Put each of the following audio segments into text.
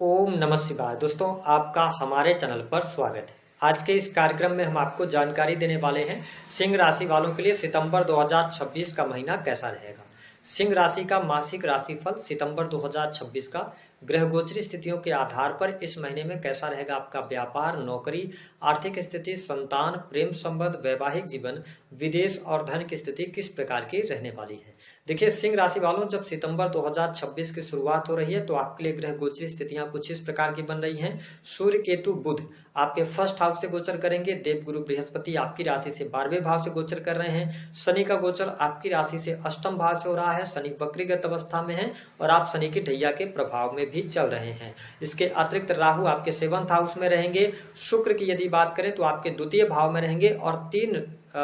ओम नमः शिवाय। दोस्तों, आपका हमारे चैनल पर स्वागत है। आज के इस कार्यक्रम में हम आपको जानकारी देने वाले हैं सिंह राशि वालों के लिए सितंबर 2026 का महीना कैसा रहेगा। सिंह राशि का मासिक राशिफल सितंबर 2026 का ग्रह गोचरी स्थितियों के आधार पर इस महीने में कैसा रहेगा आपका व्यापार, नौकरी, आर्थिक स्थिति, संतान, प्रेम संबंध, वैवाहिक जीवन, विदेश और धन की स्थिति किस प्रकार की रहने वाली है। देखिए, सिंह राशि वालों, जब सितंबर 2026 की शुरुआत हो रही है तो आपके लिए ग्रह गोचरी स्थितियां कुछ इस प्रकार की बन रही हैं। सूर्य, केतु, बुध आपके फर्स्ट हाउस से गोचर करेंगे। देवगुरु बृहस्पति आपकी राशि से 12वें भाव से गोचर कर रहे हैं। शनि का गोचर आपकी राशि से अष्टम भाव से हो रहा है। शनि वक्रीगत अवस्था में है और आप शनि की ढैया के प्रभाव में भी चल रहे हैं। इसके अतिरिक्त राहु आपके 7th हाउस में रहेंगे। शुक्र की यदि बात करें तो आपके द्वितीय भाव में रहेंगे और 3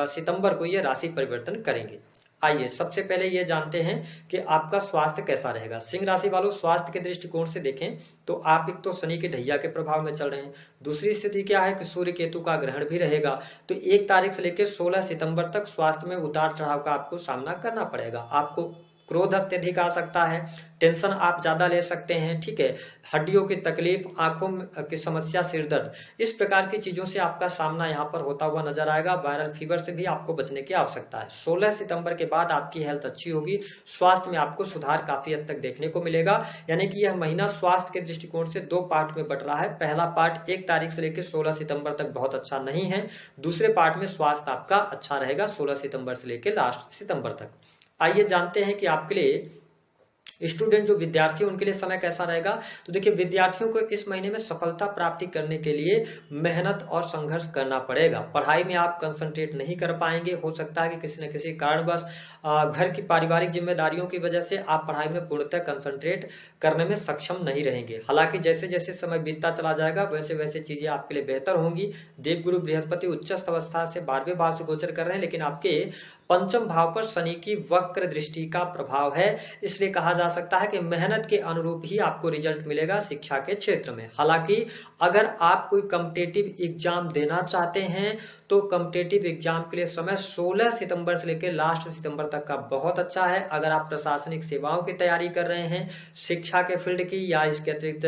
सितंबर को ये राशि परिवर्तन करेंगे। आइए सबसे पहले ये जानते हैं कि आपका स्वास्थ्य कैसा रहेगा। सिंह राशि वालों, स्वास्थ्य के दृष्टिकोण से देखें तो आप एक तो शनि के ढैया के प्रभाव में चल रहे हैं। दूसरी स्थिति क्या है कि सूर्य केतु का ग्रहण भी रहेगा। तो 1 तारीख से लेकर 16 सितंबर तक स्वास्थ्य में उतार चढ़ाव का आपको सामना करना पड़ेगा। आपको क्रोध अत्यधिक आ सकता है, टेंशन आप ज्यादा ले सकते हैं, ठीक है। हड्डियों की तकलीफ, आंखों की समस्या, सिर दर्द, इस प्रकार की चीजों से आपका सामना यहाँ पर होता हुआ नजर आएगा। वायरल फीवर से भी आपको बचने की आवश्यकता है। 16 सितंबर के बाद आपकी हेल्थ अच्छी होगी, स्वास्थ्य में आपको सुधार काफी हद तक देखने को मिलेगा। यानी कि यह महीना स्वास्थ्य के दृष्टिकोण से 2 पार्ट में बट रहा है। पहला पार्ट 1 तारीख से लेकर 16 सितंबर तक बहुत अच्छा नहीं है। दूसरे पार्ट में स्वास्थ्य आपका अच्छा रहेगा 16 सितंबर से लेकर लास्ट सितंबर तक। आइए जानते हैं कि आपके लिए स्टूडेंट, जो विद्यार्थी, उनके लिए समय कैसा रहेगा। तो देखिए, विद्यार्थियों को इस महीने में सफलता प्राप्ति करने के लिए मेहनत और संघर्ष करना पड़ेगा। पढ़ाई में आप कंसंट्रेट नहीं कर पाएंगे। हो सकता है कि किसी न किसी कारणवश घर की पारिवारिक जिम्मेदारियों की वजह से आप पढ़ाई में पूर्णतः कंसंट्रेट करने में सक्षम नहीं रहेंगे। हालांकि जैसे जैसे समय बीतता चला जाएगा वैसे वैसे चीजें आपके लिए बेहतर होंगी। देवगुरु बृहस्पति उच्चस्थ अवस्था से 12वें भाव से गोचर कर रहे हैं, लेकिन आपके पंचम भाव पर शनि की वक्र दृष्टि का प्रभाव है। इसलिए कहा जा सकता है कि मेहनत के अनुरूप ही आपको रिजल्ट मिलेगा शिक्षा के क्षेत्र में। हालांकि अगर आप कोई कॉम्पिटिटिव एग्जाम देना चाहते हैं तो कॉम्पिटिटिव एग्जाम के लिए समय 16 सितंबर से लेकर लास्ट सितंबर तक का बहुत अच्छा है। अगर आप प्रशासनिक सेवाओं की तैयारी कर रहे हैं, शिक्षा के फील्ड की या इसके अतिरिक्त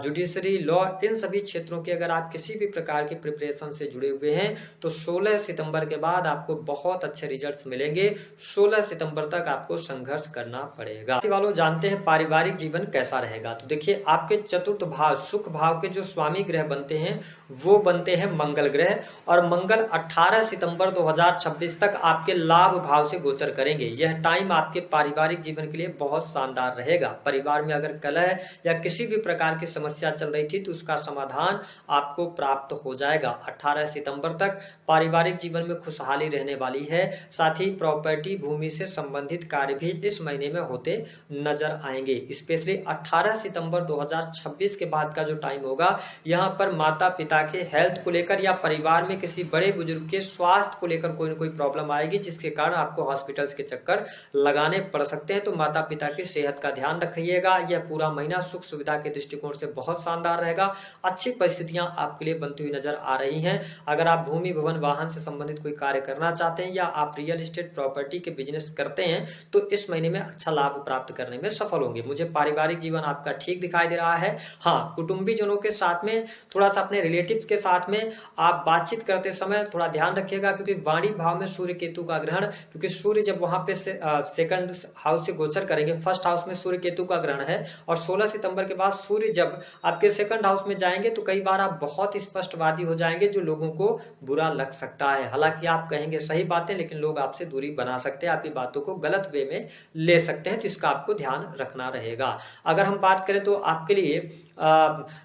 जुडिशरी, लॉ, इन सभी क्षेत्रों के अगर आप किसी भी प्रकार की प्रिपरेशन से जुड़े हुए हैं तो 16 सितंबर के बाद आपको बहुत अच्छे रिजल्ट्स मिलेंगे। 16 सितंबर तक आपको संघर्ष करना पड़ेगा। वालों, जानते हैं पारिवारिक जीवन कैसा रहेगा। तो देखिए, आपके चतुर्थ भाव, सुख भाव के जो स्वामी ग्रह बनते हैं वो बनते हैं मंगल ग्रह, और मंगल 18 सितंबर 2026 तक आपके लाभ भाव से गोचर करेंगे। यह टाइम आपके पारिवारिक जीवन के लिए बहुत शानदार रहेगा। परिवार में अगर कलह या किसी भी प्रकार की समस्या चल रही थी तो उसका समाधान आपको प्राप्त हो जाएगा। 18 सितंबर तक पारिवारिक जीवन में खुशहाली रहने वाली है। साथ ही प्रॉपर्टी, भूमि से संबंधित कार्य भी इस महीने में होते नजर आएंगे। स्पेशली 18 सितंबर 2026 के बाद का जो टाइम होगा, यहाँ पर माता पिता के हेल्थ को लेकर या परिवार में किसी बड़े बुजुर्ग के स्वास्थ्य को लेकर कोई न कोई प्रॉब्लम आएगी, जिसके कारण आपको हॉस्पिटल्स के चक्कर लगाने पड़ सकते हैं। तो माता पिता की सेहत का ध्यान रखिएगा। यह पूरा महीना सुख सुविधा के दृष्टिकोण से बहुत शानदार रहेगा। अच्छी परिस्थितियां आपके लिए बनती हुई नजर आ रही हैं। अगर आप भूमि, भवन, वाहन से संबंधित कोई कार्य करना चाहते हैं या आप रियल एस्टेट प्रॉपर्टी के बिजनेस करते हैं तो इस महीने में अच्छा लाभ प्राप्त करने में सफल होंगे। मुझे पारिवारिक जीवन आपका ठीक दिखाई दे रहा है। हाँ, कुटुंबीजनों के साथ में, थोड़ा सा अपने रिलेटिव्स के साथ में आप बातचीत करते समय थोड़ा ध्यान रखिएगा, क्योंकि वाणी भाव में सूर्य केतु का ग्रहण, क्योंकि सूर्य जब वहां पे सेकंड हाउस से गोचर करेंगे, फर्स्ट हाउस में सूर्य केतु का ग्रहण है, और 16 सितंबर के बाद सूर्य जब आपके सेकंड हाउस में जाएंगे तो कई बार आप बहुत स्पष्टवादी हो जाएंगे, जो लोगों को बुरा लग सकता है। हालांकि आप कहेंगे सही बातें, लेकिन लोग आपसे दूरी बना सकते हैं, आपकी बातों को गलत वे में ले सकते हैं। तो इसका आपको ध्यान रखना रहेगा। अगर हम बात करें तो आपके लिए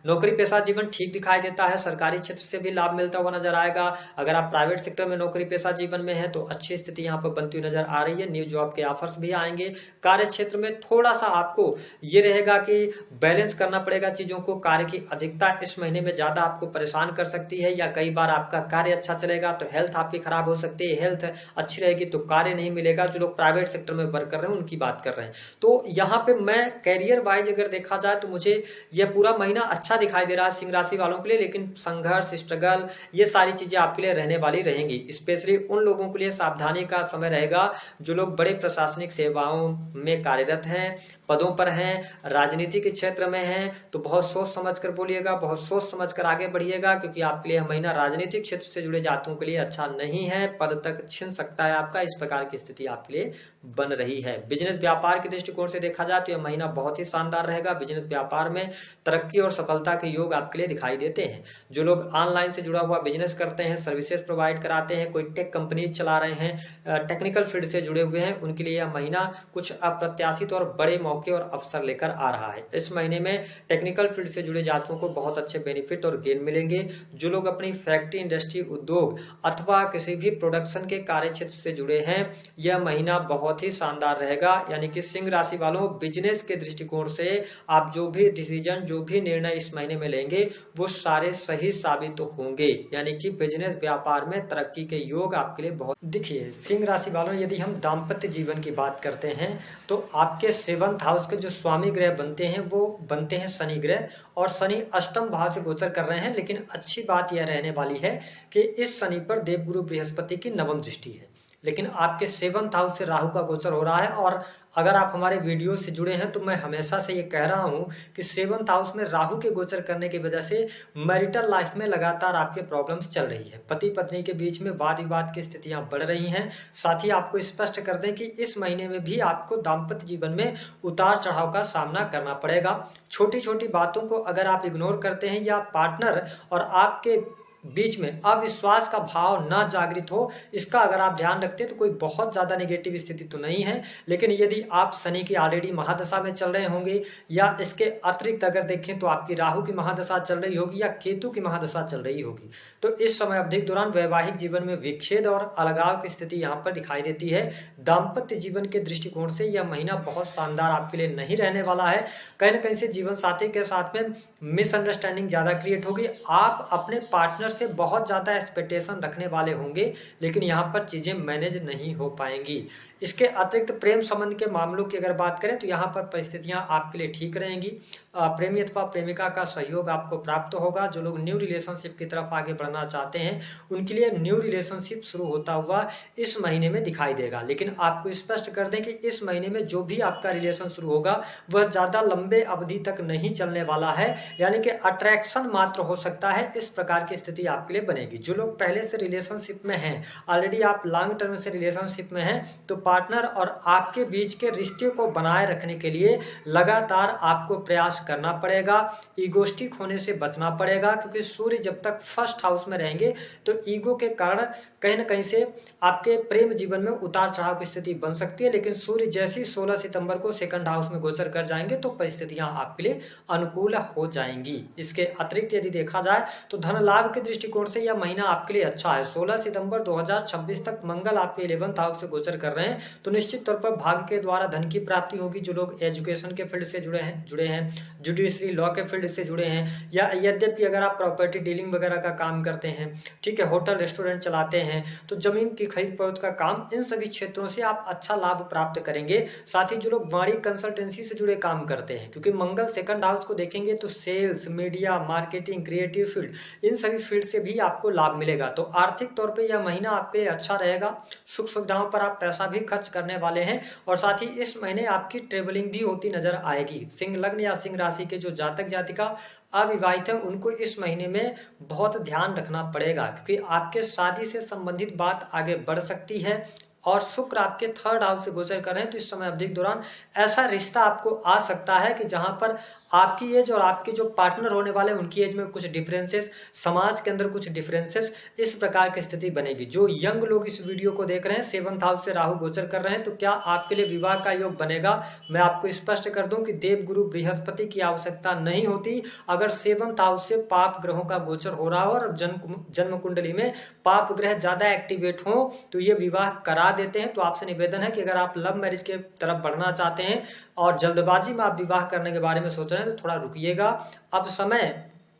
नौकरी पेशा जीवन ठीक दिखाई देता है। सरकारी क्षेत्र से भी लाभ मिलता हुआ नजर आएगा। अगर आप प्राइवेट सेक्टर में नौकरी पेशा जीवन में है तो अच्छी स्थिति यहाँ पर बनती हुई नजर आ रही है। न्यू जॉब के ऑफर्स भी आएंगे। कार्य क्षेत्र में थोड़ा सा आपको ये रहेगा कि बैलेंस करना पड़ेगा चीजों को। कार्य की अधिकता इस महीने में ज्यादा आपको परेशान कर सकती है, या कई बार आपका कार्य अच्छा चलेगा तो हेल्थ आपकी खराब हो सकती है। हेल्थ अच्छी रहेगी तो कार्य नहीं मिलेगा। जो लोग प्राइवेट सेक्टर में वर्क कर रहे हैं उनकी बात कर रहे हैं। तो यहाँ पे मैं कैरियर वाइज अगर देखा जाए तो मुझे यह पूरा महीना अच्छा दिखाई दे रहा है सिंह राशि वालों के लिए, लेकिन संघर्ष, स्ट्रगल, ये सारी चीजें आपके लिए रहने वाली रहेंगी। स्पेशली उन लोगों के लिए सावधानी का समय रहेगा जो लोग बड़े प्रशासनिक सेवाओं में कार्यरत हैं, पदों पर हैं, राजनीति के क्षेत्र में हैं। तो बहुत सोच समझ कर बोलिएगा, बहुत सोच समझ कर आगे बढ़िएगा, क्योंकि आपके लिए यह महीना राजनीतिक क्षेत्र से जुड़े जातकों के लिए अच्छा नहीं है। पद तक छिन सकता है आपका, इस प्रकार की स्थिति आपके लिए बन रही है। बिजनेस व्यापार के दृष्टिकोण से देखा जाए तो यह महीना बहुत ही शानदार रहेगा। बिजनेस व्यापार में तरक्की और सफलता के योग आपके लिए दिखाई देते हैं। जो लोग ऑनलाइन से जुड़ा हुआ बिजनेस करते हैं, सर्विसेज प्रोवाइड कराते हैं, कोई टेक कंपनी चला रहे हैं, टेक्निकल फील्ड से जुड़े हुए हैं, उनके लिए यह महीना कुछ अप्रत्याशित और बड़े मौके और अवसर लेकर आ रहा है। इस महीने में टेक्निकल फील्ड से जुड़े जातकों को बहुत अच्छे बेनिफिट और गेन मिलेंगे। जो लोग अपनी फैक्ट्री, इंडस्ट्री, उद्योग अथवा किसी भी प्रोडक्शन के कार्य क्षेत्र से जुड़े हैं, यह महीना बहुत ही शानदार रहेगा। यानी कि सिंह राशि वालों, बिजनेस के दृष्टिकोण से आप जो भी डिसीजन, जो भी निर्णय इस महीने में लेंगे वो सारे सही साबित होंगे। यानी कि बिजनेस व्यापार में तरक्की के योग आपके लिए बहुत दिखिए। सिंह राशि वालों, यदि हम दाम्पत्य जीवन की बात करते हैं तो आपके 7th हाउस के जो स्वामी ग्रह बनते हैं वो बनते हैं शनि ग्रह, और शनि अष्टम भाव से गोचर कर रहे हैं। लेकिन अच्छी बात यह रहने वाली है कि इस शनि पर देवगुरु बृहस्पति की नवम दृष्टि है, लेकिन आपके 7th हाउस से राहु का गोचर हो रहा है। और अगर आप हमारे वीडियो से जुड़े हैं तो मैं हमेशा से ये कह रहा हूं कि 7th हाउस में राहु के गोचर करने की वजह से मैरिटल लाइफ में लगातार आपके प्रॉब्लम्स चल रही है। पति पत्नी के बीच में वाद विवाद की स्थितियां बढ़ रही हैं। साथ ही आपको स्पष्ट कर दें कि इस महीने में भी आपको दाम्पत्य जीवन में उतार चढ़ाव का सामना करना पड़ेगा। छोटी छोटी बातों को अगर आप इग्नोर करते हैं या पार्टनर और आपके बीच में अविश्वास का भाव ना जागृत हो, इसका अगर आप ध्यान रखते हैं तो कोई बहुत ज्यादा नेगेटिव स्थिति तो नहीं है। लेकिन यदि आप शनि की ऑलरेडी महादशा में चल रहे होंगे या इसके अतिरिक्त अगर देखें तो आपकी राहु की महादशा चल रही होगी या केतु की महादशा चल रही होगी, तो इस समय अवधि के दौरान वैवाहिक जीवन में विच्छेद और अलगाव की स्थिति यहाँ पर दिखाई देती है। दाम्पत्य जीवन के दृष्टिकोण से यह महीना बहुत शानदार आपके लिए नहीं रहने वाला है। कहीं ना कहीं से जीवन साथी के साथ में मिसअंडरस्टैंडिंग ज्यादा क्रिएट होगी। आप अपने पार्टनर से बहुत ज्यादा एक्सपेक्टेशन रखने वाले होंगे, लेकिन यहाँ पर चीजें मैनेज नहीं हो पाएंगी। इसके अतिरिक्त प्रेम संबंध के मामलों की अगर बात करें तो यहाँ पर परिस्थितियां आपके लिए ठीक रहेंगी। प्रेमी अथवा प्रेमिका का सहयोग आपको प्राप्त होगा। जो लोग न्यू रिलेशनशिप की तरफ आगे बढ़ना चाहते हैं उनके लिए न्यू रिलेशनशिप शुरू होता हुआ इस महीने में दिखाई देगा। लेकिन आपको स्पष्ट कर दें कि इस महीने में जो भी आपका रिलेशन शुरू होगा वह ज्यादा लंबे अवधि तक नहीं चलने वाला है, यानी कि अट्रैक्शन मात्र हो सकता है। इस प्रकार की स्थिति आपके लिए बनेगी। जो लोग पहले से रिलेशनशिप में हैं, ऑलरेडी आप लॉन्ग टर्म से रिलेशनशिप में हैं, तो पार्टनर और आपके बीच के रिश्ते को बनाए रखने के लिए लगातार आपको प्रयास करना पड़ेगा। ईगोस्टिक होने से बचना पड़ेगा, क्योंकि सूर्य जब तक फर्स्ट हाउस में रहेंगे तो ईगो के कारण कहीं ना कहीं से आपके प्रेम जीवन में उतार चढ़ाव की स्थिति बन सकती है। लेकिन सूर्य जैसे ही 16 सितंबर को सेकंड हाउस में गोचर कर जाएंगे तो परिस्थितियां आपके लिए अनुकूल हो जाएंगी। इसके अतिरिक्त यदि देखा जाए तो धन लाभ के दृष्टिकोण से यह महीना आपके लिए अच्छा है। 16 सितंबर 2026 तक मंगल आपके 11th हाउस से गोचर कर रहे हैं, तो निश्चित तौर पर भाग्य के द्वारा धन की प्राप्ति होगी। जो लोग एजुकेशन के फील्ड से जुड़े हैं, जुडिशरी लॉ के फील्ड से जुड़े हैं, या यद्यपि अगर आप प्रॉपर्टी डीलिंग वगैरह का काम करते हैं, ठीक है, होटल रेस्टोरेंट चलाते हैं, तो जमीन की खरीद फरोख्त का काम, इन सभी क्षेत्रों से आप अच्छा लाभ प्राप्त करेंगे। साथ ही जो लोग वाणी कंसल्टेंसी से जुड़े काम करते हैं, क्योंकि मंगल सेकंड हाउस को देखेंगे तो sales, media, marketing, creative field, इन सभी फील्ड से भी आपको लाभ मिलेगा। तो आर्थिक तौर पे यह महीना आपके लिए अच्छा रहेगा। सुख सुविधाओं पर आप पैसा भी खर्च करने वाले हैं, और साथ ही इस महीने आपकी ट्रेवलिंग भी होती नजर आएगी। सिंह लग्न या सिंह राशि के जो जातक जातिका अविवाहित है उनको इस महीने में बहुत ध्यान रखना पड़ेगा, क्योंकि आपके शादी से संबंधित बात आगे बढ़ सकती है। और शुक्र आपके 3rd हाउस से गोचर कर रहे हैं, तो इस समय अवधि के दौरान ऐसा रिश्ता आपको आ सकता है कि जहां पर आपकी एज और आपके जो पार्टनर होने वाले हैं उनकी एज में कुछ डिफरेंसेस, समाज के अंदर कुछ डिफरेंसेस, इस प्रकार की स्थिति बनेगी। जो यंग लोग इस वीडियो को देख रहे हैं, 7th हाउस से राहु गोचर कर रहे हैं, तो क्या आपके लिए विवाह का योग बनेगा? मैं आपको स्पष्ट कर दूं कि देवगुरु बृहस्पति की आवश्यकता नहीं होती। अगर 7th हाउस से पाप ग्रहों का गोचर हो रहा हो और जन्म कुंडली में पाप ग्रह ज्यादा एक्टिवेट हो तो ये विवाह करा देते हैं। तो आपसे निवेदन है कि अगर आप लव मैरिज के तरफ बढ़ना चाहते हैं और जल्दबाजी में आप विवाह करने के बारे में सोच रहे हैं तो थोड़ा रुकिएगा। अब समय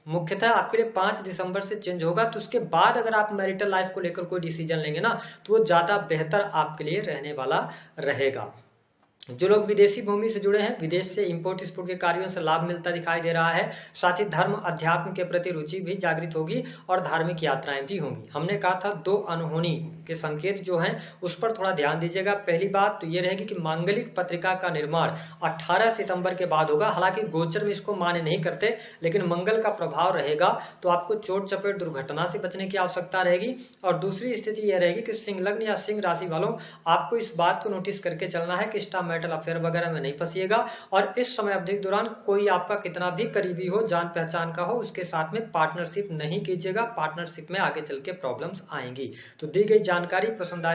मुख्यतः आपके लिए 5 दिसंबर से चेंज होगा। तो उसके बाद अगर आप मैरिटल लाइफ को लेकर कोई डिसीजन लेंगे ना, तो वो ज़्यादा बेहतर आपके लिए रहने वाला रहेगा। जो लोग विदेशी भूमि से जुड़े हैं, विदेश से इंपोर्ट एक्सपोर्ट के कार्यों से लाभ मिलता दिखाई दे रहा है। साथ ही धर्म अध्यात्म के प्रति रुचि भी जागृत होगी और धार्मिक यात्राएं भी होंगी। हमने कहा था 2 अनहोनी के संकेत जो हैं उस पर थोड़ा ध्यान दीजिएगा। पहली बात तो ये रहेगी कि मांगलिक पत्रिका का निर्माण 18 सितंबर के बाद होगा। हालांकि गोचर में इसको मान्य नहीं करते, लेकिन मंगल का प्रभाव रहेगा तो आपको चोट चपेट दुर्घटना से बचने की आवश्यकता रहेगी। और दूसरी स्थिति यह रहेगी कि सिंह लग्न या सिंह राशि वालों, आपको इस बात को नोटिस करके चलना है कि स्टार मैरिटल अफेयर वगैरह में नहीं फंसिएगा। और इस समय अवधि के दौरान कोई आपका कितना भी करीबी हो, जान पहचान का हो, उसके साथ में पार्टनरशिप नहीं कीजिएगा। पार्टनरशिप में आगे चल के प्रॉब्लम्स आएंगी। तो दी गई जानकारी पसंद आए